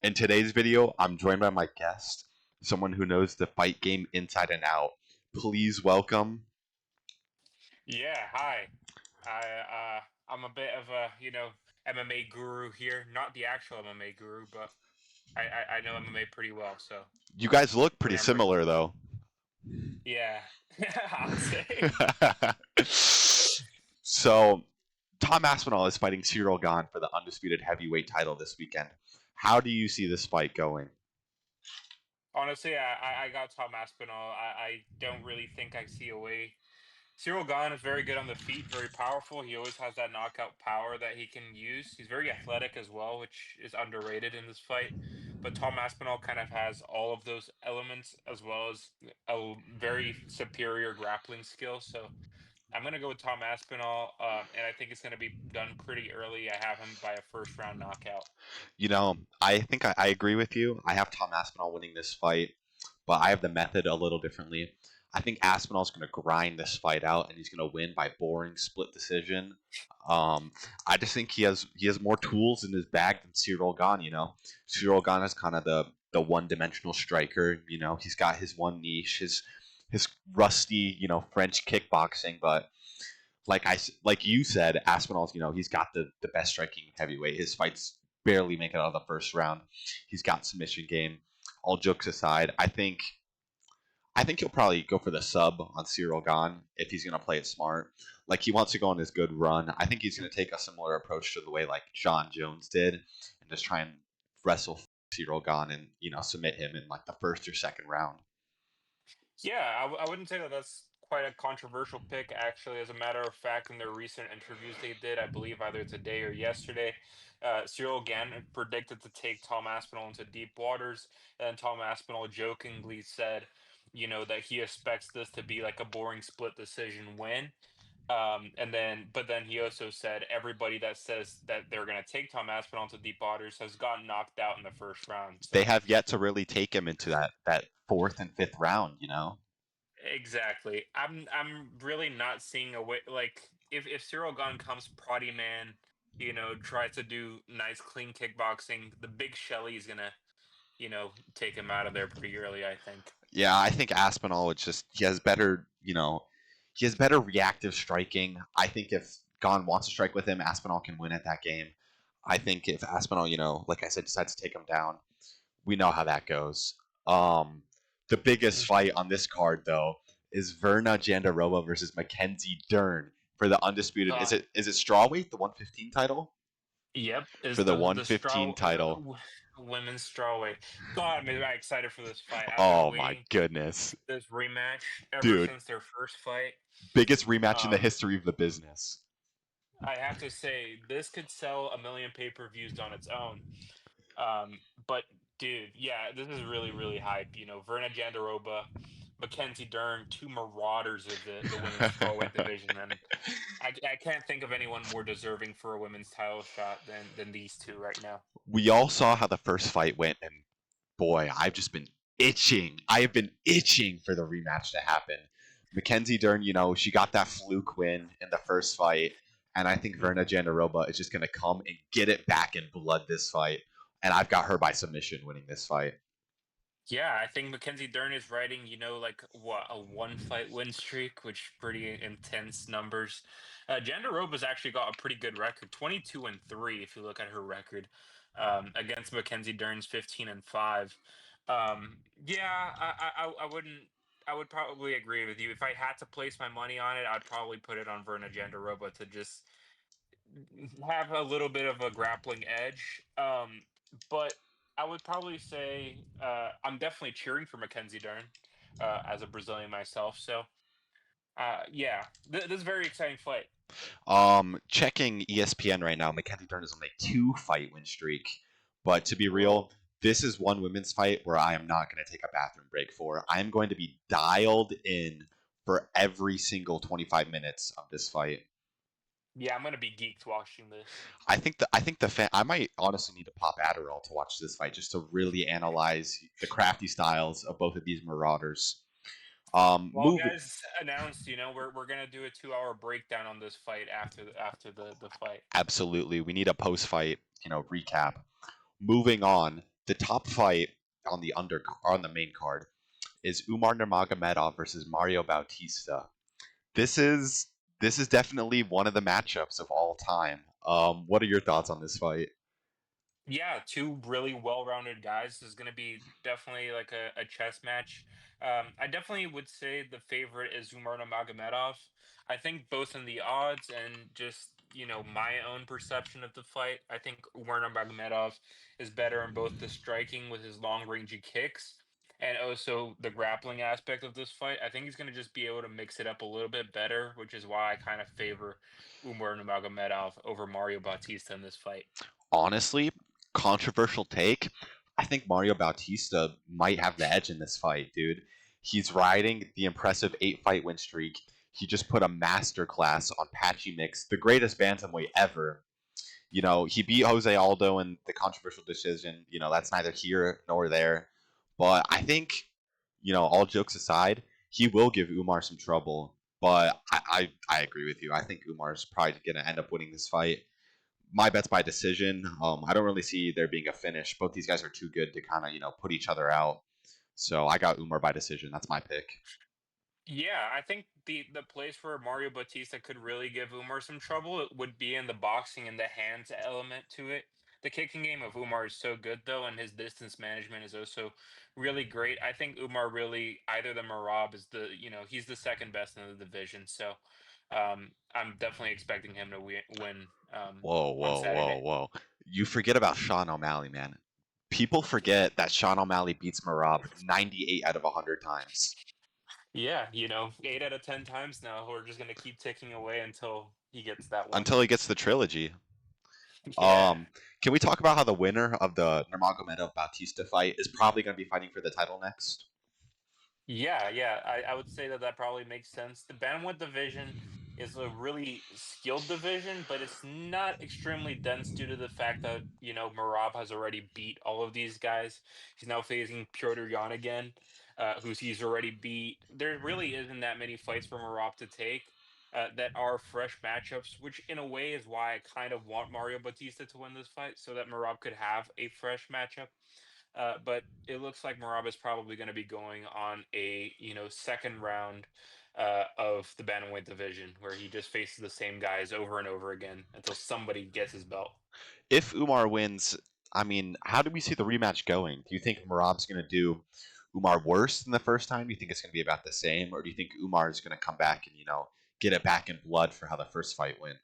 In today's video, I'm joined by my guest, someone who knows the fight game inside and out. Please welcome. Yeah, hi. I'm a bit of a MMA guru here. Not the actual MMA guru, but I know MMA pretty well. So You guys look pretty whatever. similar, though. Yeah, I'd say. So, Tom Aspinall is fighting Ciryl Gane for the undisputed heavyweight title this weekend. How do you see this fight going? Honestly, I got Tom Aspinall. I don't really think I see a way. Ciryl Gane is very good on the feet, very powerful. He always has that knockout power that he can use. He's very athletic as well, which is underrated in this fight. But Tom Aspinall kind of has all of those elements as well as a very superior grappling skill. So I'm going to go with Tom Aspinall, and I think it's going to be done pretty early. I have him by a first round knockout. I think I agree with you. I have Tom Aspinall winning this fight, but I have the method a little differently. I think Aspinall's going to grind this fight out, and he's going to win by boring split decision. I just think he has more tools in his bag than Ciryl Gane. Ciryl Gane is kind of the one dimensional striker. He's got his one niche, his rusty French kickboxing, but like you said, Aspinall's he's got the best striking heavyweight. His fights barely make it out of the first round. He's got submission game. All jokes aside, I think he'll probably go for the sub on Ciryl Gane if he's going to play it smart. Like he wants to go on his good run. I think he's going to take a similar approach to the way like John Jones did, and just try and wrestle Ciryl Gane and submit him in like the first or second round. Yeah, I wouldn't say that that's quite a controversial pick, actually. As a matter of fact, in their recent interviews they did, I believe either today or yesterday, Ciryl Gane predicted to take Tom Aspinall into deep waters, and Tom Aspinall jokingly said, that he expects this to be like a boring split decision win. But then he also said everybody that says that they're going to take Tom Aspinall into deep waters has gotten knocked out in the first round. They So have yet to really take him into that fourth and fifth round. exactly. I'm really not seeing a way like if Ciryl Gane comes proddy man, tries to do nice clean kickboxing, the big Shelly is gonna, take him out of there pretty early, I think. Yeah, I think Aspinall would just he has better reactive striking. I think if Gon wants to strike with him, Aspinall can win at that game. I think if Aspinall, like I said, decides to take him down, we know how that goes. The biggest Mhm. fight on this card though is Verna Jandiroba versus Mackenzie Dern for the undisputed. Is God, it strawweight, the 115 title? yep, For is the the 115 title. women's strawweight. God, I'm excited for this fight. I've been Oh my waiting goodness. for this rematch ever Dude, since their first fight. biggest rematch in the Um, history of the business. I have to say this could sell a million pay-per-views on its own. But dude, yeah, this is really, really hype. Verna Jandiroba, Mackenzie Dern, two marauders of the women's strawweight division, and I can't think of anyone more deserving for a women's title shot than these two right now. We all saw how the first fight went, and boy, I've just been itching. I have been itching for the rematch to happen. Mackenzie Dern, she got that fluke win in the first fight, and I think Verna Jandiroba is just going to come and get it back in blood this fight. And I've got her by submission winning this fight. Yeah, I think Mackenzie Dern is riding, like what, a one fight win streak, which pretty intense numbers. Jandiroba's actually got a pretty good record, 22-3 if you look at her record, against Mackenzie Dern's 15-5. Yeah, I wouldn't. I would probably agree with you. If I had to place my money on it, I'd probably put it on Verna Jandiroba to just have a little bit of a grappling edge. But I would probably say I'm definitely cheering for Mackenzie Dern as a Brazilian myself. So yeah, this is a very exciting fight. Checking ESPN right now, Mackenzie Dern is on a 2 fight win streak. But to be real, Whoa. this is one women's fight where I am not going to take a bathroom break for. I am going to be dialed in for every single 25 minutes of this fight. Yeah, I'm gonna be geeked watching this. I might honestly need to pop Adderall to watch this fight just to really analyze the crafty styles of both of these marauders. Well, Move guys announced, we're gonna do a 2 hour breakdown on this fight after the fight. Absolutely. We need a post fight, recap. Moving on, The top fight on the main card is Umar Nurmagomedov versus Mario Bautista. This is this is definitely one of the matchups of all time. What are your thoughts on this fight? Yeah, two really well-rounded guys. This is going to be definitely like a chess match. I definitely would say the favorite is Umar Nurmagomedov. I think both in the odds and just my own perception of the fight, I think Umar Nurmagomedov is better in both the striking with his long-rangey kicks and also the grappling aspect of this fight. I think he's going to just be able to mix it up a little bit better, which is why I kind of favor Umar Nurmagomedov over Mario Bautista in this fight. Honestly, controversial take. I think Mario Bautista might have the edge in this fight, dude. He's riding the impressive 8 fight win streak. He just put a master class on Patchy Mix, the greatest bantamweight ever. He beat Jose Aldo in the controversial decision. That's neither here nor there. But I think, all jokes aside, he will give Umar some trouble. But I agree with you. I think Umar's probably going to end up winning this fight. My bet's by decision. I don't really see there being a finish. Both these guys are too good to kind of, put each other out. So I got Umar by decision. That's my pick. Yeah, I think the place where Mario Bautista could really give Umar some trouble it would be in the boxing and the hands element to it. The kicking game of Umar is so good though, and his distance management is also really great. I think Umar really either the Marab is he's the second best in the division. So I'm definitely expecting him to win Whoa, on whoa, whoa, Saturday. whoa. You forget about Sean O'Malley, man. People forget that Sean O'Malley beats Marab 98 out of 100 times. Yeah, 8 out of 10 times now. We're just gonna keep ticking away until he gets that one. Until he gets the trilogy. Yeah. Um, can we talk about how the winner of the Nurmagomedov Bautista fight is probably going to be fighting for the title next? Yeah, yeah, I would say that that probably makes sense. The bantamweight division is a really skilled division, but it's not extremely dense due to the fact that, Marab has already beat all of these guys. He's now facing Piotr Jan again, who's he's already beat. There really isn't that many fights for Marab to take that are fresh matchups, which in a way is why I kind of want Mario Batista to win this fight so that Marab could have a fresh matchup. But it looks like Marab is probably going to be going on a second round of the bantamweight division where he just faces the same guys over and over again until somebody gets his belt. If Umar wins, I mean, how do we see the rematch going? Do you think Marab's going to do Umar worse than the first time? Do you think it's going to be about the same? Or do you think Umar is going to come back and, get it back in blood for how the first fight went?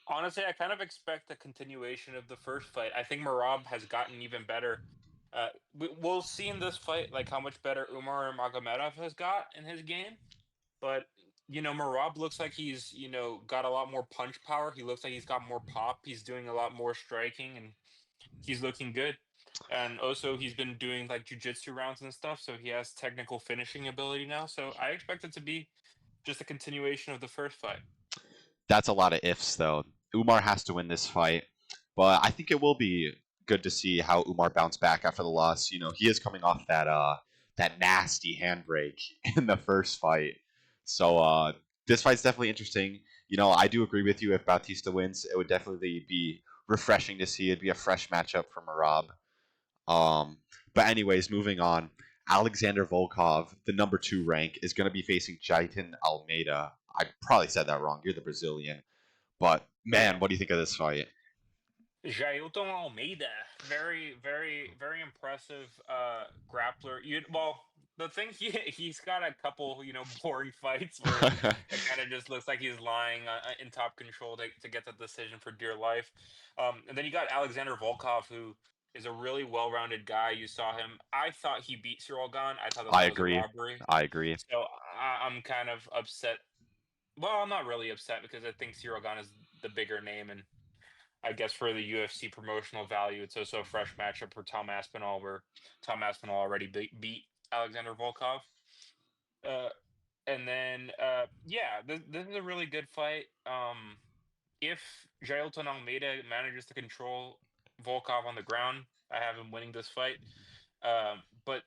Honestly, I kind of expect a continuation of the first fight. I think Marab has gotten even better. We'll see in this fight like how much better Umar Magomedov has got in his game. But Marab looks like he's got a lot more punch power. He looks like he's got more pop. He's doing a lot more striking, and he's looking good. And also, he's been doing like jujitsu rounds and stuff, so he has technical finishing ability now. So I expect it to be just a continuation of the first fight. That's a lot of ifs, though. Umar has to win this fight, but I think it will be good to see how Umar bounced back after the loss. He is coming off that nasty handbrake in the first fight, so this fight's definitely interesting. I do agree with you. If Bautista wins, it would definitely be refreshing to see. It'd be a fresh matchup for Marab. Um, but anyways, moving on. Alexander Volkov, the number 2 rank, is going to be facing Jaitan Almeida. I probably said that wrong. You're the Brazilian. But man, Yeah. what do you think of this fight? Jailton Almeida, very, very, very impressive grappler. The thing he's got a couple boring fights where it kind of just looks like he's lying in top control to get the decision for dear life. And then you got Alexander Volkov, who is a really well-rounded guy. You saw him. I thought he beat Ciryl Gane. I thought that I that was a agree. robbery. I agree. So I'm kind of upset. Well, I'm not really upset because I think Ciryl Gane is the bigger name and I guess for the UFC promotional value, it's also a fresh matchup for Tom Aspinall, where Tom Aspinall already beat Alexander Volkov. Uh, and then, yeah, this is a really good fight. If Jailton Almeida manages to control Volkov on the ground, I have him winning this fight. But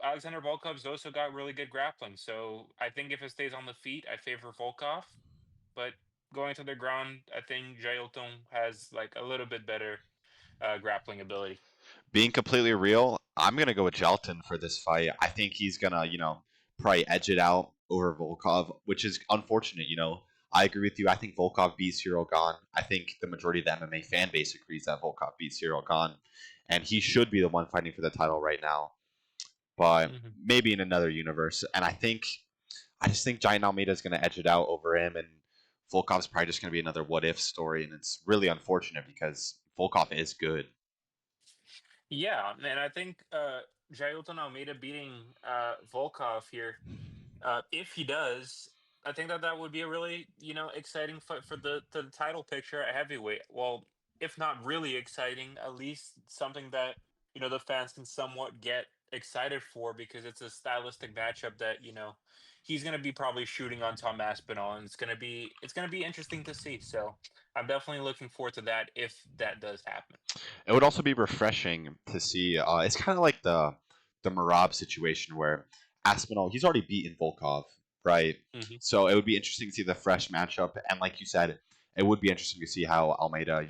Alexander Volkov's also got really good grappling, so I think if it stays on the feet, I favor Volkov. But going to the ground, I think Jailton has like a little bit better grappling ability. Being completely real, I'm gonna go with Jelton for this fight. I think he's gonna, probably edge it out over Volkov, which is unfortunate. I agree with you. I think Volkov beat Ciryl Gane. I think the majority of the MMA fan base agrees that Volkov beat Ciryl Gane, and he should be the one fighting for the title right now. But Hmm. maybe in another universe. And I just think Giant Almeida is gonna edge it out over him, and Volkov's probably just gonna be another what if story, and it's really unfortunate because Volkov is good. Yeah, and I think Jailton Almeida beating Volkov here, if he does, I think that that would be a really exciting fight for the title picture at heavyweight. Well, if not really exciting, at least something that the fans can somewhat get excited for because it's a stylistic matchup that he's going to be probably shooting on Tom Aspinall, and it's going to be interesting to see. So I'm definitely looking forward to that if that does happen. It would also be refreshing to see. It's kind of like the Marab situation where Aspinall he's already beaten Volkov, right? Hmm. So it would be interesting to see the fresh matchup, and like you said, it would be interesting to see how Almeida,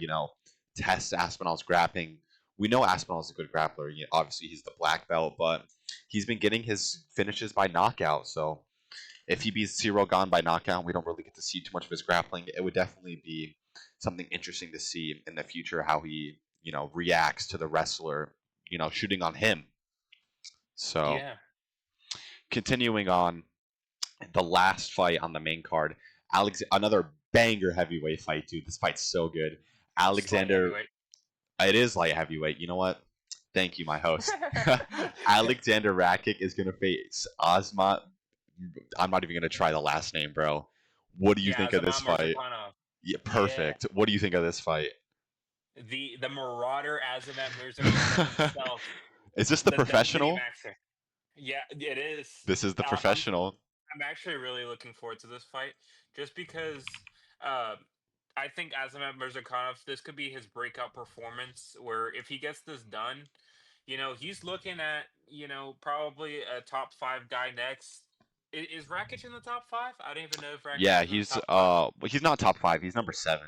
tests Aspinall's grappling. We know Aspinall's a good grappler. Obviously, he's the black belt, but he's been getting his finishes by knockout. So if he beats Ciryl Gane by knockout, we don't really get to see too much of his grappling. It would definitely be something interesting to see in the future how he, reacts to the wrestler, shooting on him. So Yeah. continuing on, the last fight on the main card, another banger heavyweight fight, dude. This fight's so good. Slight Alexander, heavyweight. it is light heavyweight. You know what? Thank you, my host. Alexander Rakic is gonna face Osma. I'm not even gonna try the last name, bro. What do you Yeah, think of this Zaman fight? Mirzakhanov. Yeah, Yeah. perfect. What do you think of this fight? The Marauder Azamat Mirzakhanov himself. Is this the The Density professional? Maxer. Yeah, it is. This is the Uh, I'm professional. I'm actually really looking forward to this fight just because uh, I think Azamat Mirzakhanov, this could be his breakout performance where if he gets this done, he's looking at, probably a top five guy next. Is Rakic in the top five? I don't even know if Rakic Yeah, is in the he's top five. he's not top five. He's number 7.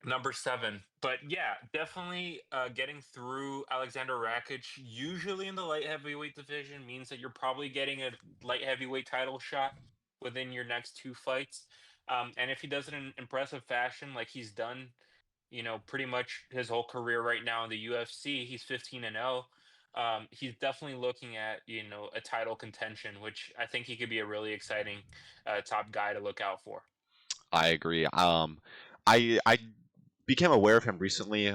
Number seven. But yeah, definitely getting through Alexander Rakic, usually in the light heavyweight division, means that you're probably getting a light heavyweight title shot within your next two fights. And if he does it in impressive fashion, like he's done, pretty much his whole career right now in the UFC, he's 15-0. He's definitely looking at a title contention, which I think he could be a really exciting top guy to look out for. I agree. I became aware of him recently.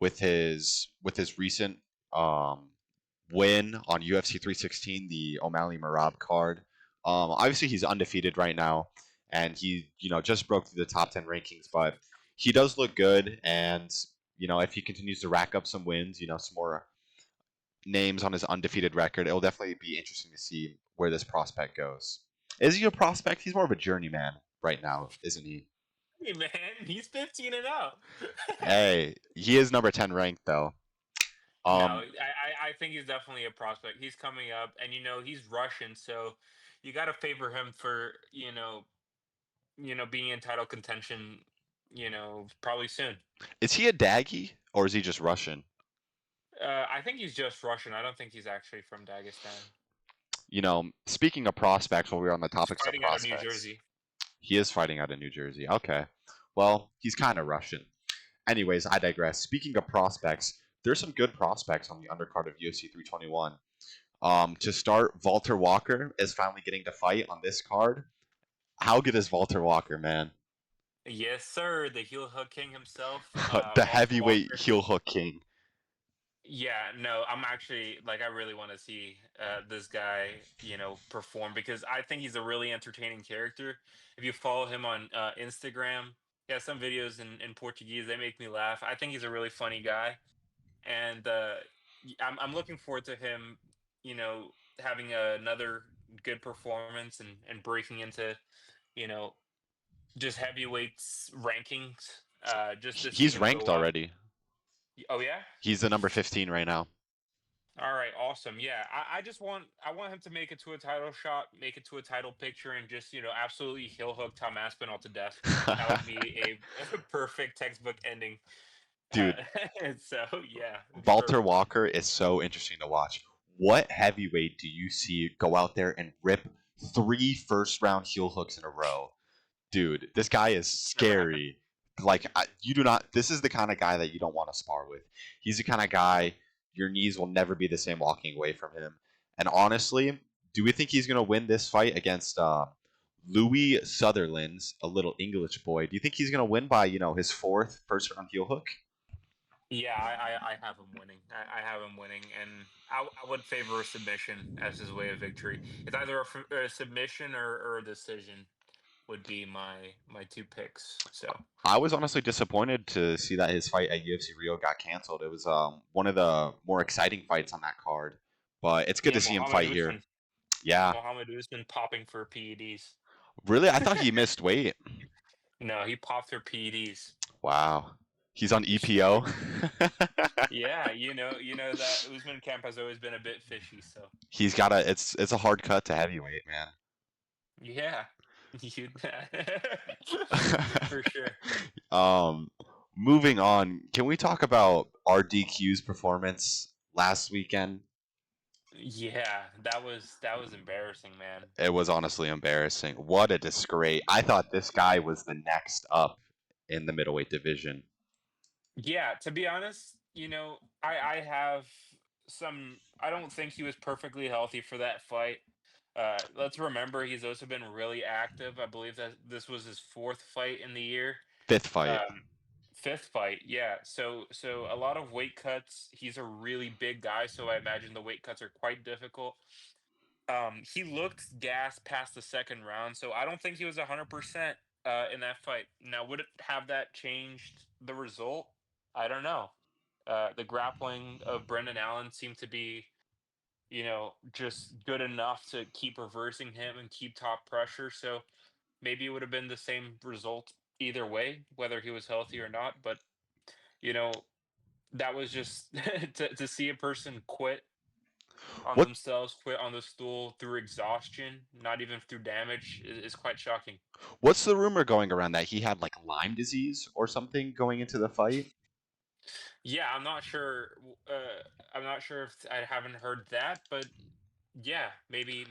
With his recent um win on UFC 316, the O'Malley Marab card. Obviously he's undefeated right now, and he just broke through the top 10 rankings, but he does look good, and if he continues to rack up some wins, some more names on his undefeated record, it'll definitely be interesting to see where this prospect goes. Is he a prospect? He's more of a journeyman right now, isn't he? Hey man, he's 15-0. Hey, he is number 10 ranked though. No, Um, I think he's definitely a prospect. He's coming up, and he's Russian, so you got to favor him for being in title contention. Probably soon. is he a Daggy or is he just Russian? I think he's just Russian. I don't think he's actually from Dagestan. Speaking of prospects, while we're on the He's topics of fighting out of New prospects, Jersey. he is fighting out of New Jersey. Okay. Well, he's kind of Russian. Anyways, I digress. Speaking of prospects, there's some good prospects on the undercard of UFC 321. To start, Walter Walker is finally getting to fight on this card. How good is Walter Walker, man? Yes, sir. The heel hook king himself, The Walter heavyweight Walker. heel hook king. Yeah, no, I'm actually like I really want to see this guy, perform because I think he's a really entertaining character. If you follow him on Instagram, yeah, some videos in Portuguese they make me laugh. I think he's a really funny guy, and I'm looking forward to him, having another good performance and breaking into, you know, just heavyweights rankings, just to see He's him ranked go up. already. Oh yeah. He's the number 15 right now. All right, awesome. Yeah, I want him to make it to a title shot, make it to a title picture, and just absolutely heel hook Tom Aspinall to death. That would be a perfect textbook ending. Dude, So yeah, it's Valter perfect. Walker is so interesting to watch. What heavyweight do you see go out there and rip 3 first round heel hooks in a row? Dude, this guy is Never happened. scary. Like you do not. This is the kind of guy that you don't want to spar with. He's the kind of guy your knees will never be the same walking away from him. And honestly, do we think he's gonna win this fight against Louis Sutherland's a little English boy? Do you think he's gonna win by his 4th first round heel hook? Yeah, I have him winning. I have him winning, and I would favor a submission as his way of victory. It's either a submission or a decision would be my two picks. So I was honestly disappointed to see that his fight at UFC Rio got canceled. It was one of the more exciting fights on that card, but it's good yeah, to see him fight here. Yeah, Mohammed Usman popping for PEDs. really, I thought he missed weight. No, he popped for PEDs. Wow, he's on EPO. Yeah, you know that Usman camp has always been a bit fishy. So He's got a it's a hard cut to heavyweight, man. yeah, you for sure. um, moving on, can we talk about RDQ's performance last weekend? Yeah, that was embarrassing, man. It was honestly embarrassing. What a disgrace! I thought this guy was the next up in the middleweight division. Yeah, to be honest, I have some. I don't think he was perfectly healthy for that fight. Let's remember he's also been really active. I believe that this was his fourth fight in the year. Fifth fight. Um, fifth fight, yeah. So a lot of weight cuts. He's a really big guy, so I imagine the weight cuts are quite difficult. He looked gassed past the second round, so I don't think he was 100% in that fight. Now, would it have that changed the result? I don't know. The grappling of Brendan Allen seemed to be, just good enough to keep reversing him and keep top pressure. So maybe it would have been the same result either way, whether he was healthy or not. But you know, that was just to see a person quit on What themselves, quit on the stool through exhaustion, not even through damage, is quite shocking. what's the rumor going around that he had like Lyme disease or something going into the fight? Yeah, I'm not sure. I'm not sure if I haven't heard that, but yeah, maybe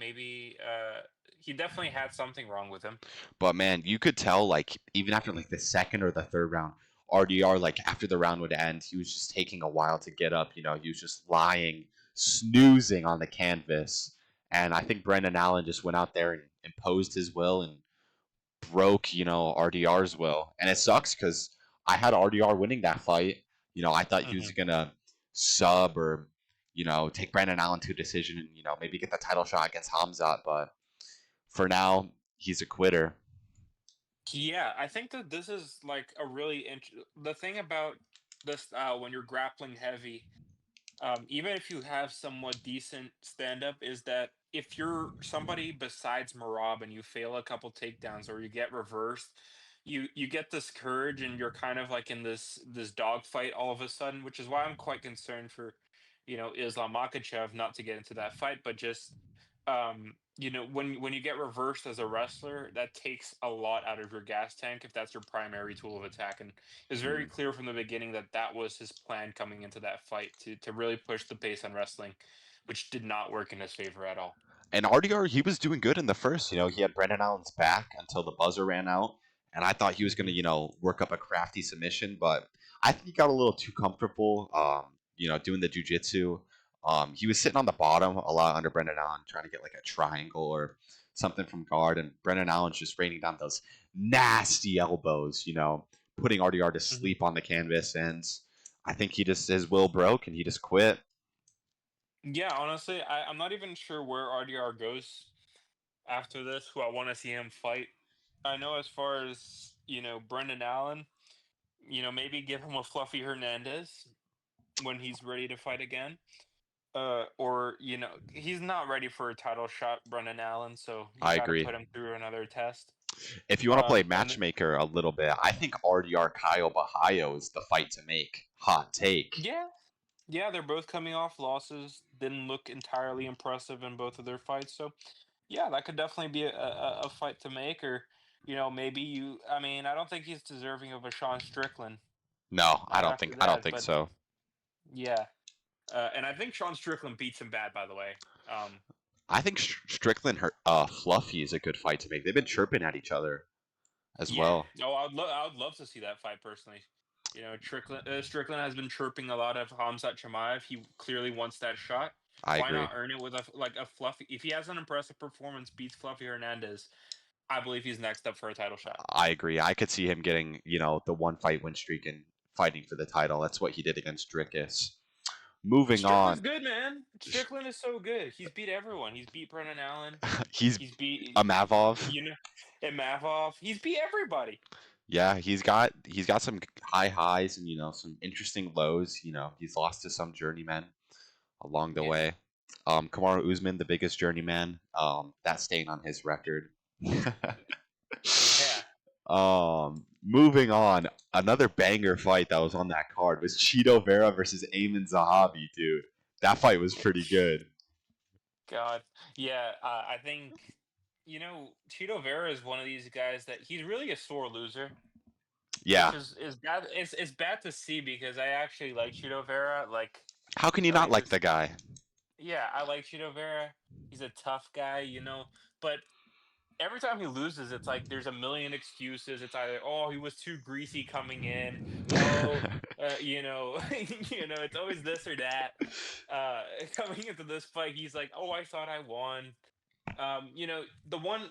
he definitely had something wrong with him. But man, you could tell like even after like the second or the third round, RDR like after the round would end, he was just taking a while to get up. He was just lying, snoozing on the canvas. And I think Brendan Allen just went out there and imposed his will and broke, RDR's will. And it sucks because I had RDR winning that fight. I thought he was Hmm. gonna sub or, take Brandon Allen to a decision and, maybe get the title shot against Hamzat. But for now, he's a quitter. Yeah, I think that this is like a really the thing about this style when you're grappling heavy. Even if you have somewhat decent stand up, is that if you're somebody besides Marab and you fail a couple takedowns or you get reversed, you get discouraged and you're kind of like in this dogfight all of a sudden, which is why I'm quite concerned for, Islam Makhachev, not to get into that fight, but just when you get reversed as a wrestler, that takes a lot out of your gas tank if that's your primary tool of attack. And it's very Mm. clear from the beginning that that was his plan coming into that fight to really push the pace on wrestling, which did not work in his favor at all. And RDR, he was doing good in the first. He had Brendan Allen's back until the buzzer ran out. And I thought he was going to, Hmm. work up a crafty submission. But I think he got a little too comfortable, doing the jujitsu. He was sitting on the bottom a lot under Brendan Allen, trying to get like a triangle or something from guard. And Brendan Allen's just raining down those nasty elbows, putting RDR to Hmm. sleep on the canvas. And I think his will broke and he just quit. Yeah, honestly, I'm not even sure where RDR goes after this, who I want to see him fight. I know as far as, Brendan Allen, maybe give him a Fluffy Hernandez when he's ready to fight again. Or he's not ready for a title shot, Brendan Allen, so you I got to agree. put him through another test. If you want to play And matchmaker a little bit, I think RDR Kyle Bahayo is the fight to make. Hot take. yeah, yeah, they're both coming off losses. Didn't look entirely impressive in both of their fights, so yeah, that could definitely be a fight to make. Or maybe you. I mean, I don't think he's deserving of a Sean Strickland. No, I Not don't after think. I don't that, think but so. yeah. And I think Sean Strickland beats him bad, by the way. Um, I think Strickland, Fluffy is a good fight to make. They've been chirping at each other as yeah. well. Oh, I would love to see that fight personally. You know, Strickland has been chirping a lot of Hamzat Chimaev. He clearly wants that shot. I Why agree. not earn it with a fluffy? If he has an impressive performance, beats Fluffy Hernandez, I believe he's next up for a title shot. I agree. I could see him getting, the one fight win streak and fighting for the title. That's what he did against Drickus. Moving Strickland's on, good, man. Strickland is so good. He's beat everyone. He's beat Brennan Allen. he's He's beat a Mavov. you know, and Mavov. He's beat everybody. Yeah, he's got some high highs and some interesting lows. He's lost to some journeymen along the Yeah. way. Kamaru Usman, the biggest journeyman. That's staying on his record. Yeah. Moving on, another banger fight that was on that card was Chito Vera versus Aiemann Zahabi, dude. That fight was pretty good. God. Yeah, I think Chito Vera is one of these guys that he's really a sore loser, which Yeah. is bad. It's bad to see because I actually like Chito Vera. How can you not Like like this. the guy? Yeah, I like Chito Vera. He's a tough guy, but every time he loses, it's like there's a million excuses. It's either oh he was too greasy coming in, oh it's always this or that. Coming into this fight, he's like, oh I thought I won. The one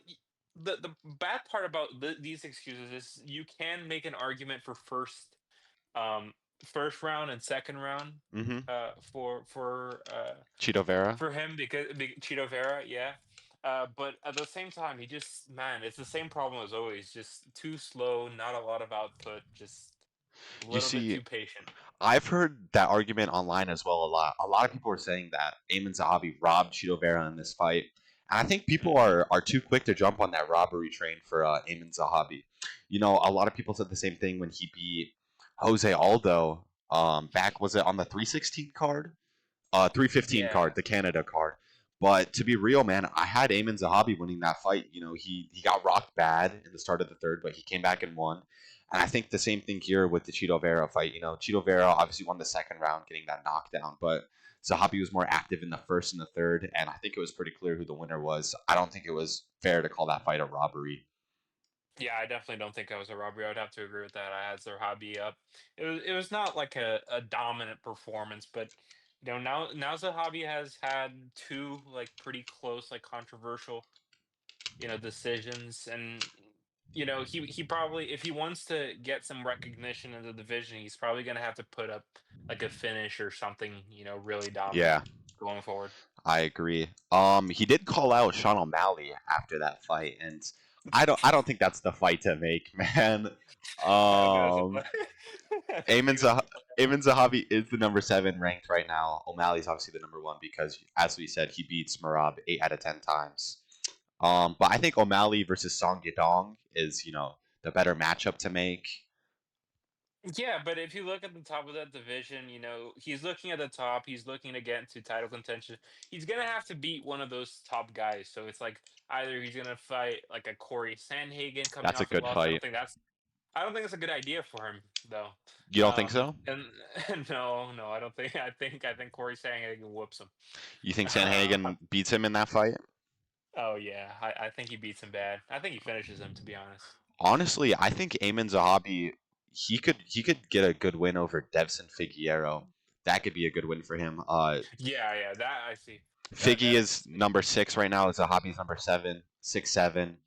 the bad part about these excuses is you can make an argument for um first round and second round hmm for Chito Vera. him because Chito Vera, yeah. But at the same time, he just man, it's the same problem as always. Just too slow, not a lot of output, just a You little bit see, too patient. I've heard that argument online as well a lot. A lot of people are saying that Eamon Zahabi robbed Chito Vera in this fight. And I think people Mhm. are too quick to jump on that robbery train for Eamon Zahabi. A lot of people said the same thing when he beat Jose Aldo. Back was it on the 316 card? 315 Yeah, card, the Canada card. But to be real, man, I had Eamon Zahabi winning that fight. He got rocked bad in the start of the third, but he came back and won. And I think the same thing here with the Chito Vera fight. Chito Vera obviously won the second round, getting that knockdown, but Zahabi was more active in the first and the third, and I think it was pretty clear who the winner was. I don't think it was fair to call that fight a robbery. yeah, I definitely don't think I was a robbery. I would have to agree with that. I had their hobby up. It was not like a dominant performance, but now Zahabi has had two like pretty close, like controversial decisions. And he probably, if he wants to get some recognition in the division, he's probably going to have to put up like a finish or something really dominant Yeah, going forward. I agree. He did call out Sean O'Malley after that fight, and I don't think that's the fight to make, man. I don't think that's a Um, play. I don't Eamon, think that's a Zah- play. Eamon Zahabi is the number 7 ranked right now. O'Malley's obviously the number 1 because, as we said, he beats Marab 8 out of 10 times. But I think O'Malley versus Song Yadong is, the better matchup to make. Yeah, but if you look at the top of that division, he's looking at the top. He's looking to get into title contention. He's gonna have to beat one of those top guys. So it's like either he's gonna fight like a Corey Sandhagen coming That's a off a good loss. fight. I don't think that's a good idea for him though. You don't think so? And no, I don't think. I think Corey Sandhagen whoops him. You think Uh, Sanhagen beats him in that fight? oh yeah, I think he beats him bad. I think he finishes him, to be honest. Honestly, I think Eamon Zahabi he could get a good win over Devson Figueroa. That could be a good win for him. Yeah, that I see. Figgy is That's number 6 right now. Zahabi's number 7, 6-7.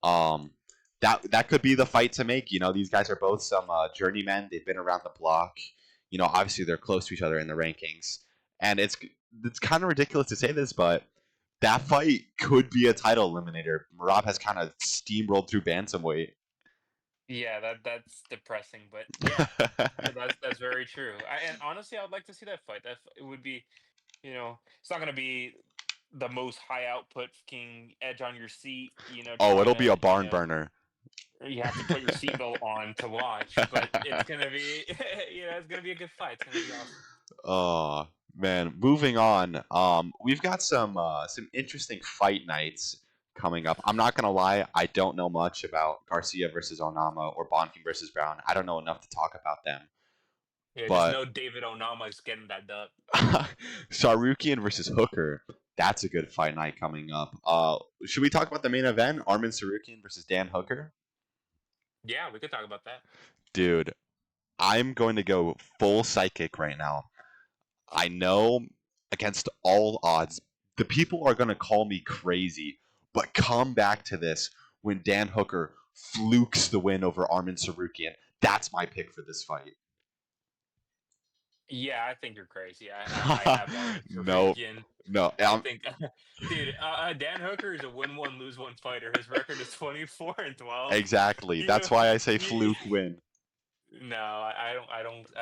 Um, that could be the fight to make. These guys are both some journeymen. They've been around the block. Obviously they're close to each other in the rankings, and it's kind of ridiculous to say this, but that fight could be a title eliminator. Marab has kind of steamrolled through bantamweight. Yeah, that's depressing, but yeah, that's very true. And honestly, I would like to see that fight. It would be, it's not gonna be the most high output fucking edge on your seat. Oh, Trying it'll be to, a barn burner. you have to put your seatbelt on to watch, but it's gonna be, it's gonna be a good fight. It's gonna be awesome. Oh man, moving on. We've got some interesting fight nights coming up. I'm not gonna lie, I don't know much about Garcia versus Onama or Bonfim versus Brown. I don't know enough to talk about them. Yeah, just But no David Onama's getting that dub. Tsarukyan versus Hooker. That's a good fight night coming up. Should we talk about the main event? Arman Tsarukyan versus Dan Hooker? Yeah, we could talk about that. Dude, I'm going to go full psychic right now. I know against all odds, the people are going to call me crazy, but come back to this when Dan Hooker flukes the win over Arman Tsarukyan. That's my pick for this fight. Yeah, I think you're crazy. I have Arman No, Tsarukyan. no. I think, dude, Dan Hooker is a win one lose one fighter. His record is 24-12. Exactly. You, That's why I say you, fluke win. no, I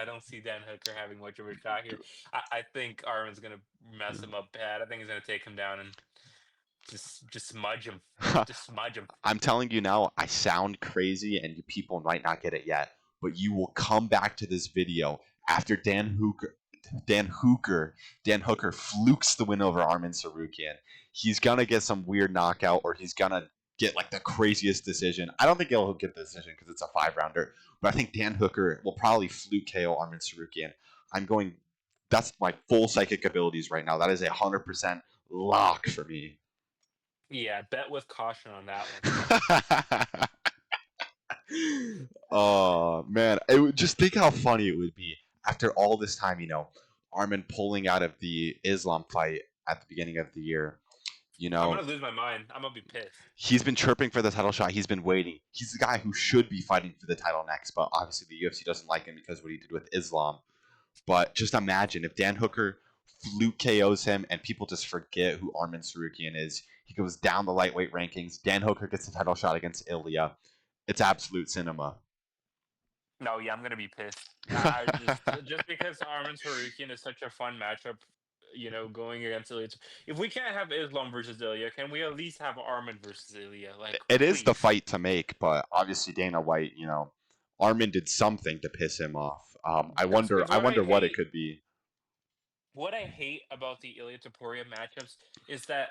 don't see Dan Hooker having much of a shot here. I think Armin's gonna mess him up bad. I think he's gonna take him down and just smudge him, just smudge him. I'm telling you now, I sound crazy and you people might not get it yet, but you will come back to this video after Dan Hooker flukes the win over Arman Tsarukyan. He's gonna get some weird knockout, or he's gonna get like the craziest decision. I don't think he'll get the decision because it's a 5 rounder, but I think Dan Hooker will probably fluke KO Arman Tsarukyan. I'm going. That's my full psychic abilities right now. That is 100% lock for me. Yeah, bet with caution on that one. Oh man, just think how funny it would be after all this time. Armin pulling out of the Islam fight at the beginning of the year. I'm gonna lose my mind. I'm gonna be pissed. He's been chirping for the title shot. He's been waiting. He's the guy who should be fighting for the title next, but obviously the UFC doesn't like him because of what he did with Islam. But just imagine if Dan Hooker fluke KOs him and people just forget who Arman Tsarukyan is. He goes down the lightweight rankings. Dan Hooker gets the title shot against ILIA. It's absolute cinema. No, yeah, I'm gonna be pissed. Just because Arman Tsarukyan is such a fun matchup, going against Ilya. If we can't have Islam versus Ilya, can we at least have Arman versus Ilya? Like, It is the please. fight to make, but obviously Dana White, Armin did something to piss him off. I wonder, Because I wonder what it could be. what I hate about the Ilya Topuria matchups is that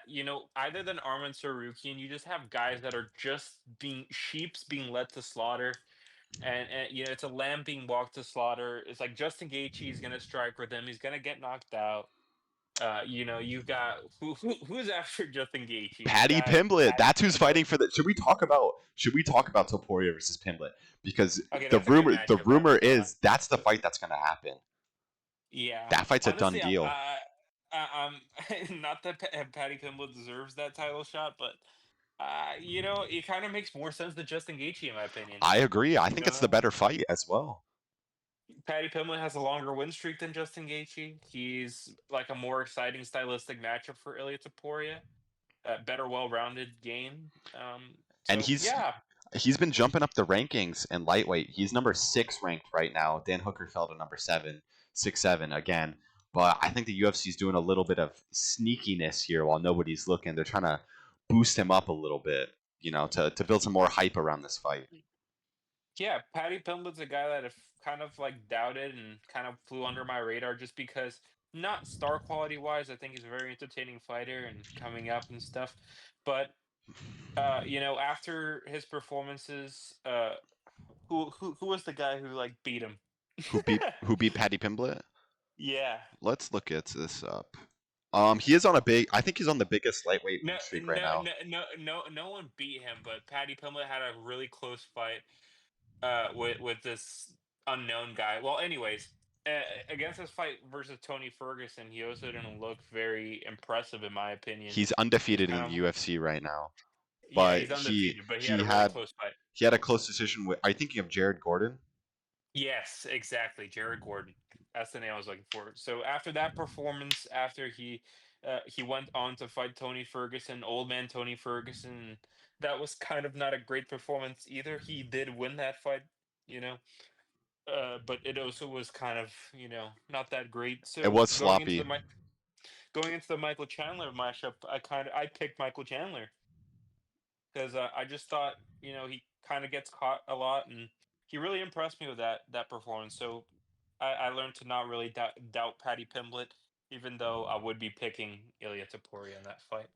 either than Arman Tsarukyan, you just have guys that are just being sheeps being led to slaughter. And it's a lamb being walked to slaughter. It's like Justin Gaethje is gonna strike with him. He's gonna get knocked out. You've got who's after Justin Gaethje? You Paddy got Pimblett. Paddy That's who's Pimblett. fighting for the. Should we talk about Topuria versus Pimblett? Because Okay, the that's a good rumor the matchup. I'm rumor not gonna lie. is that's the fight that's going to happen. Yeah, That fight's a done honestly, deal. I'm not that Paddy Pimblett deserves that title shot, but it kind of makes more sense than Justin Gaethje in my opinion. I agree. I You think it's the know, better fight as well. Paddy Pimblett has a longer win streak than Justin Gaethje. He's like a more exciting stylistic matchup for Ilia Topuria. Better, well-rounded game. And So yeah, he's been jumping up the rankings in lightweight. He's number 6 ranked right now. Dan Hooker fell to number 7, 6-7 again. But I think the UFC is doing a little bit of sneakiness here while nobody's looking. They're trying to boost him up a little bit, to build some more hype around this fight. yeah. Paddy Pimblett's a guy that I've kind of like doubted and kind of flew under my radar just because not star quality wise. I think he's a very entertaining fighter and coming up and stuff. But after his performances, who was the guy who like beat him? Who beat Paddy Pimblett? Yeah. Let's look at this up. He is on a big. I think he's on the biggest lightweight win No, streak right no, now. no one beat him, but Paddy Pimblett had a really close fight with this unknown guy. Well, anyways, against his fight versus Tony Ferguson, he also didn't look very impressive in my opinion. He's He's undefeated in kind the of UFC right now, Yeah, but he's undefeated, but he had he a really had close fight. he had a close decision with. Are you thinking of Jared Gordon? Yes, exactly, Jared Gordon. That's the name I was looking for. So after that performance, after he went on to fight Tony Ferguson, old man Tony Ferguson. That was kind of not a great performance either. He did win that fight, you know, but it also was kind of not that great. It So was sloppy. going into the Michael Chandler matchup, I picked Michael Chandler because I just thought he kind of gets caught a lot, and he really impressed me with that performance. So I learned to not really doubt Paddy Pimblett, even though I would be picking Ilya Topuria in that fight.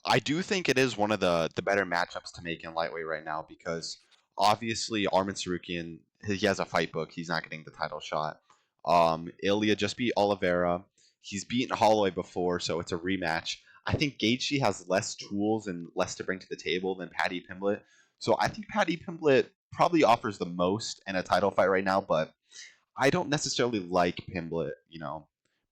I do think it is one of the better matchups to make in lightweight right now because obviously Arman Tsarukyan he has a fight book. He's not getting the title shot. Ilya just beat Oliveira. He's beaten Holloway before, so it's a rematch. I think Gaethje has less tools and less to bring to the table than Paddy Pimblett. So I think Paddy Pimblett probably offers the most in a title fight right now, but I don't necessarily like Pimblett,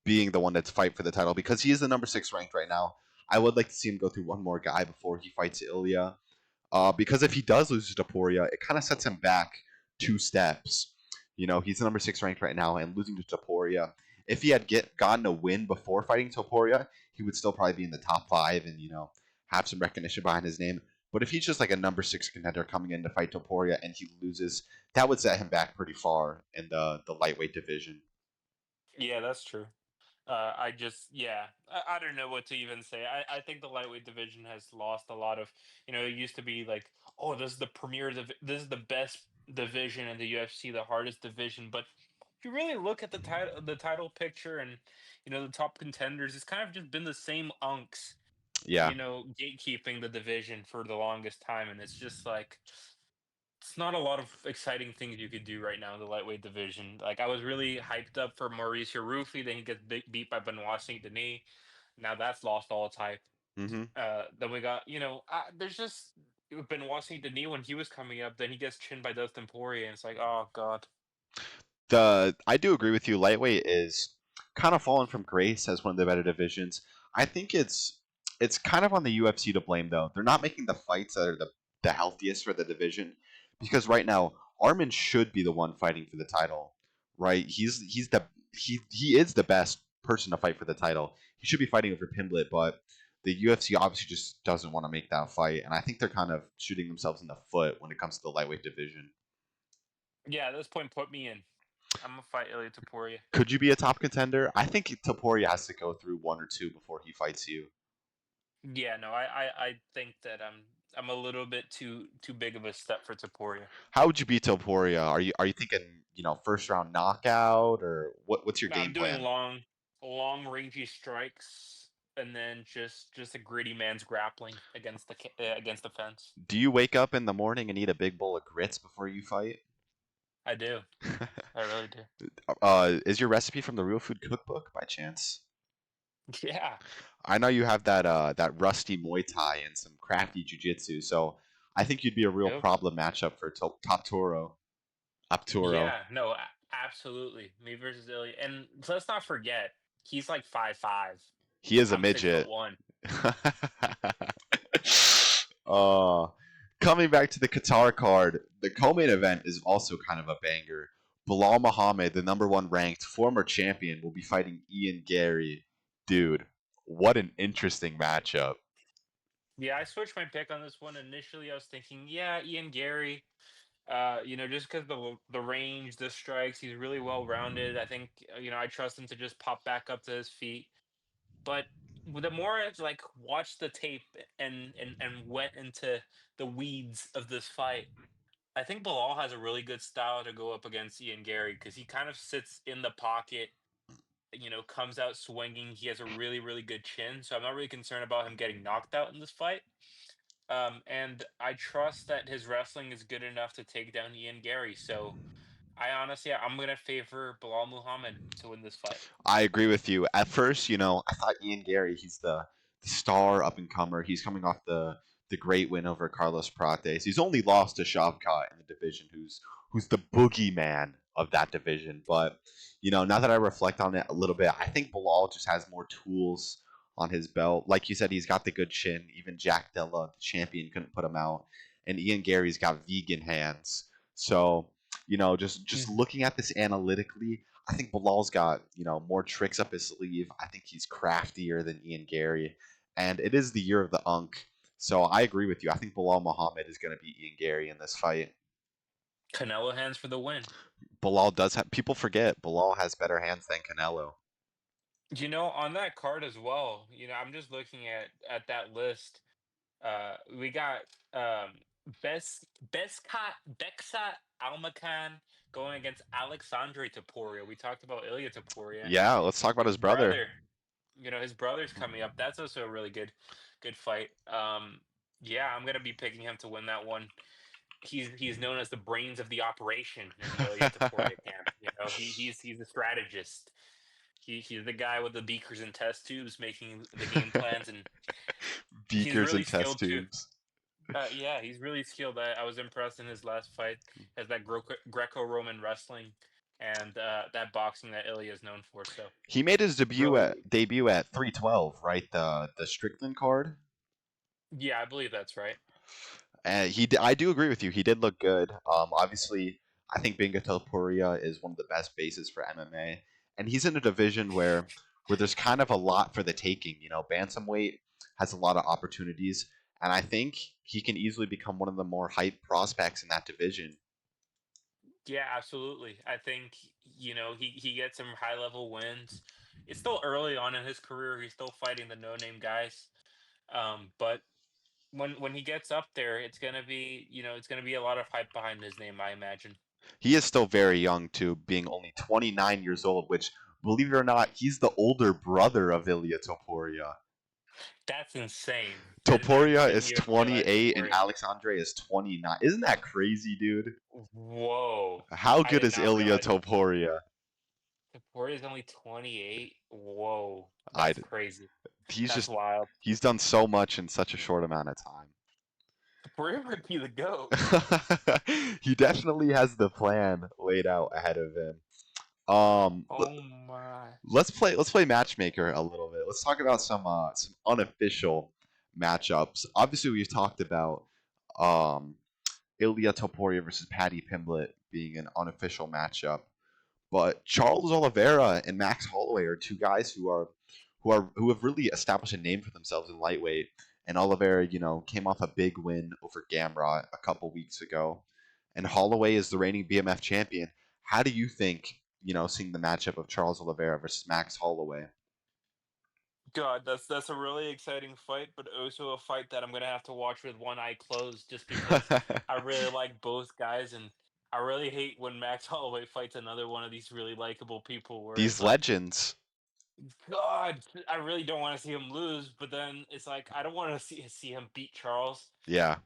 being the one that's fight for the title because he is the number 6 ranked right now. I would like to see him go through one more guy before he fights Ilya. Because if he does lose to Topuria, it kind of sets him back 2 steps. He's the number 6 ranked right now, and losing to Topuria, if he had gotten a win before fighting Topuria, he would still probably be in the top 5 and have some recognition behind his name. But if he's just like a number 6 contender coming in to fight Topuria and he loses, that would set him back pretty far in the lightweight division. Yeah, that's true. Yeah, I don't know what to even say. I think the lightweight division has lost a lot of, it used to be like, oh, this is the this is the best division in the UFC, the hardest division. But if you really look at the title picture and, the top contenders, it's kind of just been the same unks, Yeah. gatekeeping the division for the longest time. And it's just like, it's not a lot of exciting things you could do right now in the lightweight division. Like I was really hyped up for Mauricio Rufy, then he gets beat by Benoit Saint Denis. Now that's lost all its hype. hmm Then we got there's just Benoit Saint Denis when he was coming up. Then he gets chinned by Dustin Poirier, and it's like, oh god. The I do agree with you. Lightweight is kind of fallen from grace as one of the better divisions. I think it's kind of on the UFC to blame though. They're not making the fights that are the healthiest for the division because right now Arman should be the one fighting for the title. Right? He is the best person to fight for the title. He should be fighting over Pimblett, but the UFC obviously just doesn't want to make that fight, and I think they're kind of shooting themselves in the foot when it comes to the lightweight division. Yeah, at this point, put me in. I'm gonna fight Ilia Topuria. Could you be a top contender? I think Topuria has to go through 1 or 2 before he fights you. Yeah, no, I think that I'm a little bit too big of a step for Topuria. How would you beat Topuria? Are you thinking first round knockout or what's your No, I'm game doing plan? long rangy strikes, and then just a gritty man's grappling against the fence. Do you wake up in the morning and eat a big bowl of grits before you fight? I do. I really do. Is your recipe from the Real Food Cookbook by chance? Yeah. I know you have that rusty Muay Thai and some crafty Jiu-Jitsu, so I think you'd be a real Yep. problem matchup for Top Toro. Apturo. Yeah. No. Absolutely. Me versus Ilya, and let's not forget he's like 5'5". He is a I'm six foot midget. one. uh, Coming back to the Qatar card, the co-main event is also kind of a banger. Belal Muhammad, the number 1 ranked former champion, will be fighting Ian Garry. Dude, what an interesting matchup. Yeah, I switched my pick on this one. Initially, I was thinking, yeah, Ian Garry. Just because the range, the strikes, he's really well rounded. I think I trust him to just pop back up to his feet. But the more I've like watched the tape and went into the weeds of this fight, I think Bilal has a really good style to go up against Ian Garry because he kind of sits in the pocket, comes out swinging. He has a really really good chin, so I'm not really concerned about him getting knocked out in this fight. And I trust that his wrestling is good enough to take down Ian Garry. So I'm gonna favor Bilal Muhammad to win this fight. I agree with you. At first, I thought Ian Garry, he's the star up and comer. He's coming off the great win over Carlos Prates. He's only lost to Shavkat in the division, who's the boogeyman of that division. But now that I reflect on it a little bit, I think Bilal just has more tools on his belt. Like you said, he's got the good chin. Even Jack Della, the champion, couldn't put him out. And Ian Gary's got vegan hands. So just Mhm. looking at this analytically, I think Bilal's got, more tricks up his sleeve. I think he's craftier than Ian Garry. And it is the year of the Unk. So I agree with you. I think Bilal Muhammad is going to beat Ian Garry in this fight. Canelo hands for the win. Bilal does have, people forget, Bilal has better hands than Canelo. On that card as well. I'm just looking at that list. We got Bexa Almacan going against Alexandre Topuria. We talked about Ilya Topuria and Yeah, let's talk about his his brother. brother. His brother's coming up. That's also a really good fight. Yeah, I'm gonna be picking him to win that one. he's known as the brains of the operation in the Ilia Topuria camp. You know, he's a strategist. He's the guy with the beakers and test tubes making the game plans, and he's Beakers really and test skilled too. tubes. Yeah, he's really skilled. I was impressed in his last fight. Has that Greco-Roman wrestling and that boxing that Ilya is known for. So He made his debut really, at 312, right? The Strickland card. yeah, I believe that's right. I do agree with you. He did look good. Obviously, I think Binga Topuria is one of the best bases for MMA, and he's in a division where there's kind of a lot for the taking. You know, bantamweight has a lot of opportunities, and I think he can easily become one of the more hyped prospects in that division. Yeah, absolutely. I think he gets some high level wins. It's still early on in his career. He's still fighting the no name guys. But when he gets up there, it's gonna be a lot of hype behind his name, I imagine. He is still very young too, being only 29 years old, which, believe it or not, he's the older brother of Ilia Topuria. That's insane. I Topuria didn't is even realize 28 and Topuria. Alexandre is 29. Isn't that crazy, dude? Whoa. How I good did is not Ilia realize Topuria? Topuria is only 28. Whoa. I That's crazy. he's That's just wild. he's done so much in such a short amount of time. Topuria might be the GOAT. He definitely has the plan laid out ahead of him. Um, l- Oh my. let's play matchmaker a little bit. Let's talk about some unofficial matchups. Obviously, we've talked about um Ilia Topuria versus Paddy Pimblett being an unofficial matchup. But Charles Oliveira and Max Holloway are two guys who have really established a name for themselves in lightweight. And Oliveira, came off a big win over Gamrot a couple weeks ago. And Holloway is the reigning BMF champion. How do you think, seeing the matchup of Charles Oliveira versus Max Holloway? God, that's a really exciting fight, but also a fight that I'm gonna have to watch with one eye closed just because I really like both guys, and I really hate when Max Holloway fights another one of these really likable people where These it's like, legends. God, I really don't want to see him lose, but then it's like I don't want to see him beat Charles. Yeah.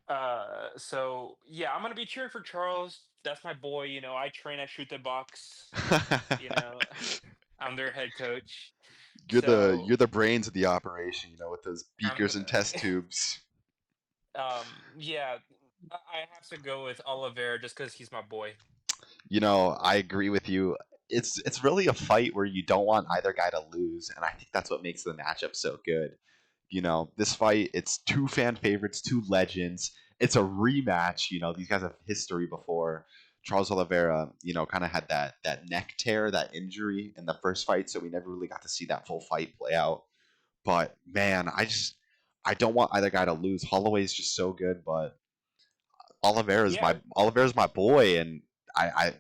So yeah, I'm gonna be cheering for Charles. That's my boy. I train at Shoot the Box. You know, I'm their head coach. You're So the brains of the operation, with those I'm beakers and test tubes. Yeah, I have to go with Oliveira just because he's my boy. I agree with you. It's really a fight where you don't want either guy to lose, and I think that's what makes the matchup so good. This fight, it's two fan favorites, two legends. It's a rematch. These guys have history before. Charles Oliveira, kind of had that neck tear, that injury in the first fight, so we never really got to see that full fight play out. But man, I don't want either guy to lose. Holloway's just so good, but Yeah, Oliveira's my boy, and I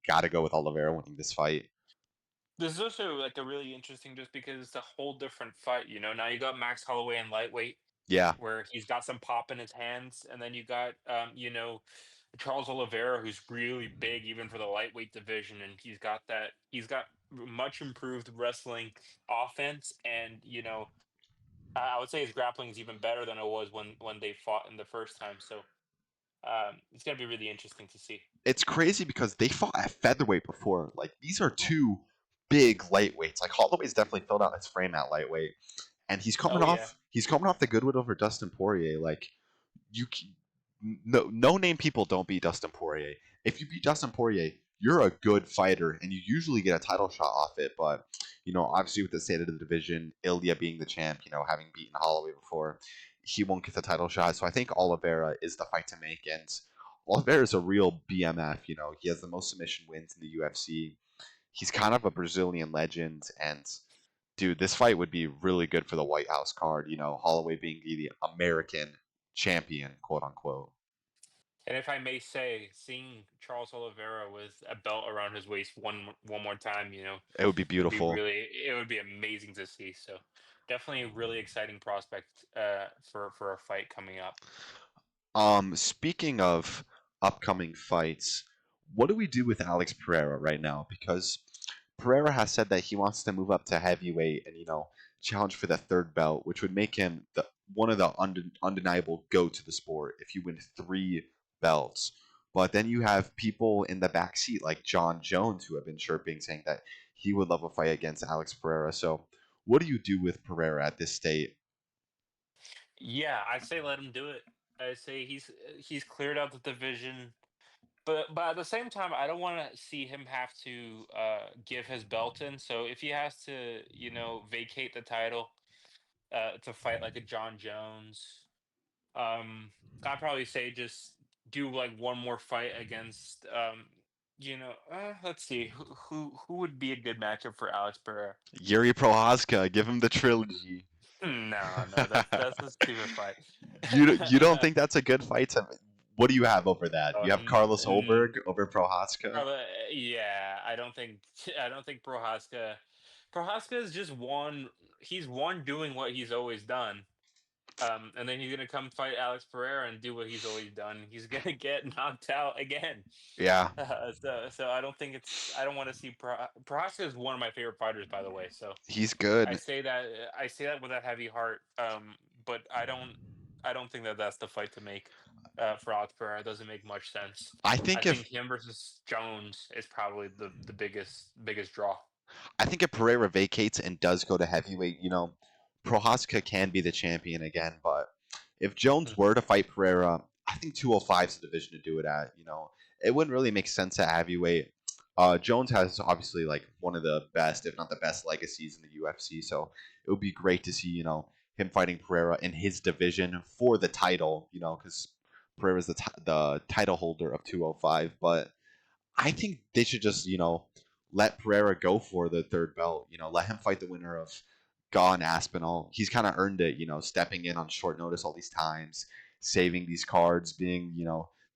gotta go with Oliveira winning this fight. this is also like a really interesting just because it's a whole different fight. Now you got Max Holloway in lightweight Yeah, where he's got some pop in his hands, and then you got Charles Oliveira who's really big even for the lightweight division, and he's got much improved wrestling offense, and I would say his grappling is even better than it was when they fought in the first time. So it's gonna be really interesting to see. it's crazy because they fought at featherweight before. Like these are two big lightweights. Like Holloway's definitely filled out his frame at lightweight, and Oh yeah. he's coming off the good win over Dustin Poirier. Like you no name people don't beat Dustin Poirier. If you beat Dustin Poirier, you're a good fighter, and you usually get a title shot off it. But obviously with the state of the division, Ilya being the champ, having beaten Holloway before, he won't get the title shot. So I think Oliveira is the fight to make, and Oliveira is a real BMF. He has the most submission wins in the UFC. He's kind of a Brazilian legend, and dude, this fight would be really good for the White House card. Holloway being the American champion, quote unquote. And if I may say, seeing Charles Oliveira with a belt around his waist one more time, It would be beautiful. it would be amazing to see. So definitely a really exciting prospect for a fight coming up. Speaking of upcoming fights, what do we do with Alex Pereira right now? Because Pereira has said that he wants to move up to heavyweight and challenge for the third belt, which would make him one of the undeniable go to the sport if you win 3 belts. But then you have people in the back seat like John Jones who have been chirping saying that he would love a fight against Alex Pereira. So what do you do with Pereira at this state? Yeah, I say let him do it. I say he's cleared out the division, but at the same time, I don't want to see him have to give his belt in. So if he has to, vacate the title to fight like a John Jones, I'd probably say just do like one more fight against let's see who would be a good matchup for Alex Pereira. Yuri Prohaska, give him the trilogy. No, that's a stupid fight. You don't think that's a good fight? What do you have over that? Oh, You have Carlos Holberg over Prohaska? probably, yeah, I don't think I don't think Prohaska is just one. He's one doing what he's always done. And then he's gonna come fight Alex Pereira and do what he's always done. He's gonna get knocked out again. Yeah, So I don't think it's. I don't want to see Prohaska is one of my favorite fighters, by the way. So he's I good. say that I say that with a heavy heart. But I don't think that that's the fight to make for Alex Pereira. It doesn't make much sense. I I think if think him versus Jones is probably the biggest draw. I think if Pereira vacates and does go to heavyweight, Prohaska can be the champion again. But if Jones Mhm. were to fight Pereira, I think 205 is the division to do it at. It wouldn't really make sense at heavyweight. Jones has obviously like one of the best, if not the best, legacies in the UFC. So it would be great to see, him fighting Pereira in his division for the title. Because Pereira's the title holder of 205. But I think they should just, let Pereira go for the third belt. Let him fight the winner of Gane Aspinall. He's kind of earned it, stepping in on short notice all these times, saving these cards, being,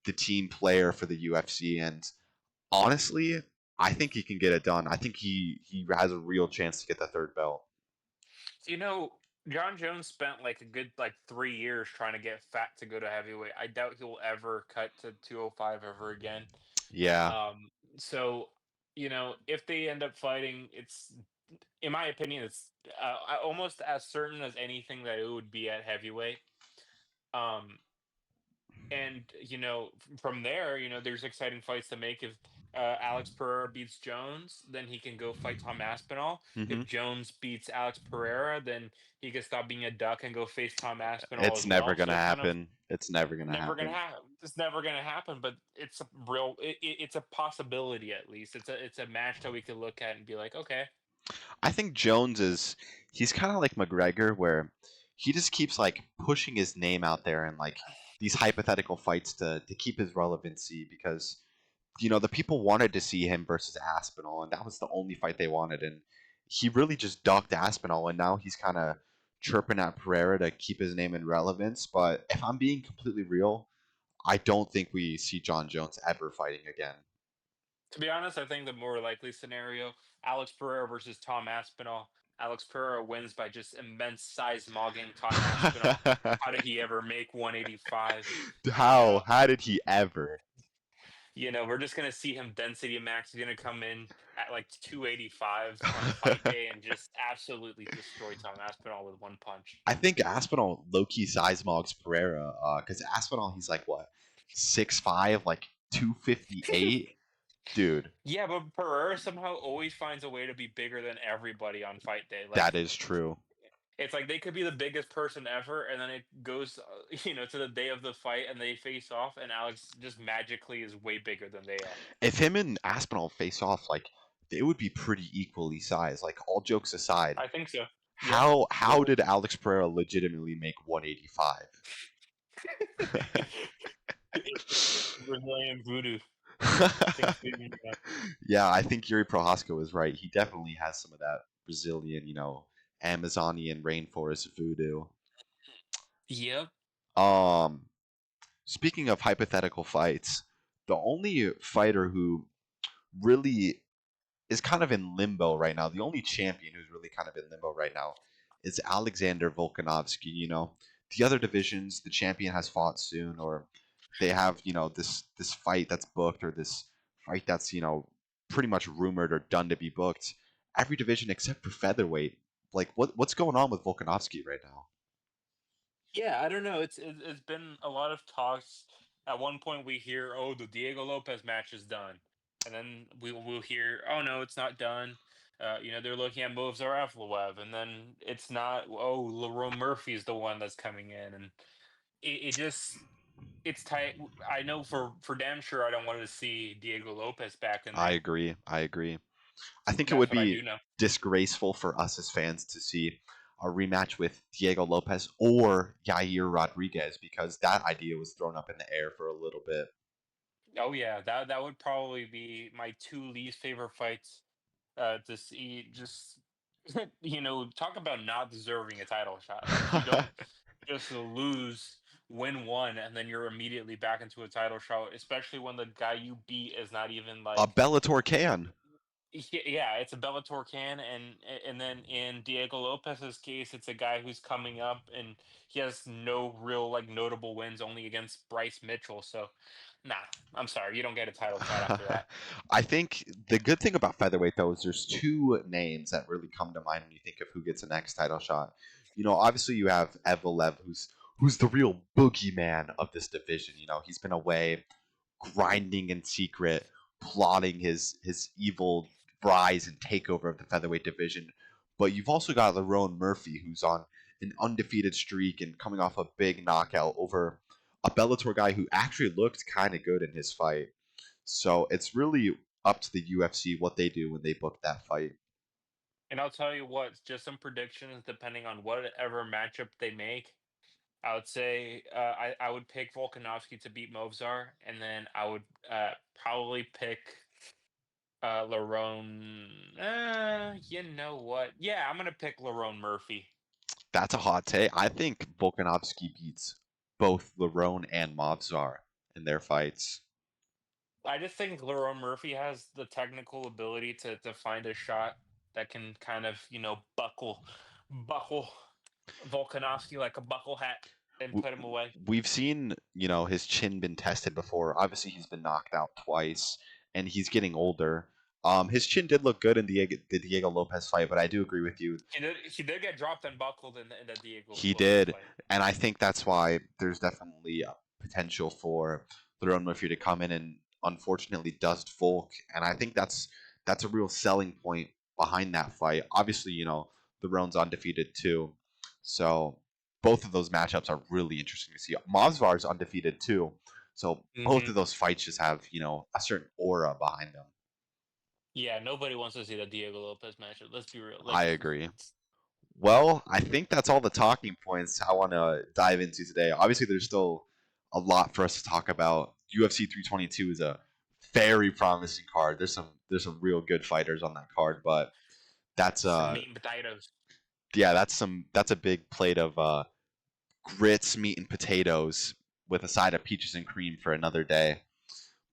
the team player for the UFC. And honestly, I think he can get it done. I think he has a real chance to get the third belt. You know, John Jones spent like a good like 3 years trying to get fat to go to heavyweight. I doubt he'll ever cut to 205 ever again. Yeah, Um, so if they end up fighting, it's in my opinion, it's almost as certain as anything that it would be at heavyweight. Um, and from there, there's exciting fights to make. If Alex Pereira beats Jones, then he can go fight Tom Aspinall. hmm If Jones beats Alex Pereira, then he can stop being a duck and go face Tom Aspinall it's as never well. gonna So kind of happen. It's never gonna never gonna happen. happen. It's never gonna happen, but it's a it's a possibility at least. It's a match that we could look at and be like, okay. I think Jones is he's kind of like McGregor, where he just keeps like pushing his name out there and like these hypothetical fights to keep his relevancy because the people wanted to see him versus Aspinall, and that was the only fight they wanted, and he really just docked Aspinall, and now he's kind of chirping at Pereira to keep his name in relevance. But if I'm being completely real, I don't think we see John Jones ever fighting again. To be honest, I think the more likely scenario, Alex Pereira versus Tom Aspinall. Alex Pereira wins by just immense size mogging Tom Aspinall. How did he ever make 185? You How? know, How did he ever? we're just gonna see him density max. He's gonna come in at like 285 on fight day and just absolutely destroy Tom Aspinall with one punch. I think Aspinall low key size mogs Pereira because Aspinall he's like what 6'5", like 258, dude. Yeah, but Pereira somehow always finds a way to be bigger than everybody on fight day. That is true. It's like they could be the biggest person ever, and then it goes, to the day of the fight, and they face off, and Alex just magically is way bigger than they are. If him and Aspinall face off, like they would be pretty equally sized. Like all jokes aside, I think so. Yep. how did Alex Pereira legitimately make 185? It's Brazilian voodoo. I think. Yeah, I think Yuri Prohaska was right. He definitely has some of that Brazilian, Amazonian rainforest voodoo. Yep. Um, Speaking of hypothetical fights, the only fighter who really is kind of in limbo right now, the only champion who's really kind of in limbo right now is Alexander Volkanovski. The other divisions, the champion has fought soon, or they have, this fight that's booked or this fight that's, pretty much rumored or done to be booked. Every division except for featherweight. Like what's going on with Volkanovski right now? Yeah, I don't know. It's been a lot of talks At one point, we hear, "Oh, the Diego Lopez match is done," and then we'll hear, "Oh no, it's not done." They're looking at Movsar Evloev, and then it's not. Oh, Lerone Murphy is the one that's coming in, and it just it's tight. I know for damn sure I don't want to see Diego Lopez back in I there. agree. I agree. I think it That's would what I be do know. disgraceful for us as fans to see a rematch with Diego Lopez or Yair Rodriguez because that idea was thrown up in the air for a little bit. Oh yeah, that would probably be my two least favorite fights to see. Just talk about not deserving a title shot. Like you don't just lose, win one, and then you're immediately back into a title shot. Especially when the guy you beat is not even A like, Bellator can. yeah, it's a Bellator can, and then in Diego Lopez's case, it's a guy who's coming up and he has no real like notable wins, only against Bryce Mitchell. So, nah, I'm sorry, you don't get a title shot after that. I think the good thing about featherweight though is there's two names that really come to mind when you think of who gets the next title shot. Obviously you have Evelev, who's the real boogeyman of this division. He's been away grinding in secret, plotting his evil rise and takeover of the featherweight division. But you've also got Lerone Murphy, who's on an undefeated streak and coming off a big knockout over a Bellator guy who actually looked kind of good in his fight. So it's really up to the UFC what they do when they book that fight. And I'll tell you what, just some predictions depending on whatever matchup they make. I would say I would pick Volkanovski to beat Movsar, and then I would probably pick Lerone. You know what? Yeah, I'm gonna pick Lerone Murphy. That's a hot take. I think Volkanovski beats both Lerone and Movsar in their fights. I just think Lerone Murphy has the technical ability to find a shot that can kind of buckle Volkanovski like a buckle hat and put him away. We've seen, his chin been tested before. Obviously, he's been knocked out twice, and he's getting older. His chin did look good in the Diego Lopez fight, but I do agree with you. He did get dropped and buckled in the Diego He Lopez did, fight. and I think that's why there's definitely a potential for Lerone Murphy to come in and unfortunately dust Volk, and I think that's a real selling point behind that fight. Obviously, Lerone's undefeated too, so both of those matchups are really interesting to see. Masvar's undefeated too, so both Hmm. of those fights just have a certain aura behind them. Yeah, nobody wants to see the Diego Lopez matchup. Let's be real. I agree. Well, I think that's all the talking points I want to dive into today. Obviously, there's still a lot for us to talk about. UFC 322 is a very promising card. There's some real good fighters on that card, but that's Some meat and potatoes. yeah, that's a big plate of grits, meat, and potatoes with a side of peaches and cream for another day.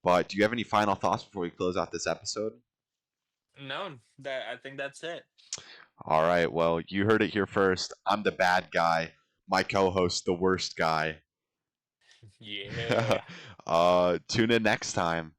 But do you have any final thoughts before we close out this episode? No, that I think that's it. All right, well, you heard it here first. I'm the bad guy. My co-host, the worst guy. Yeah. Tune in next time.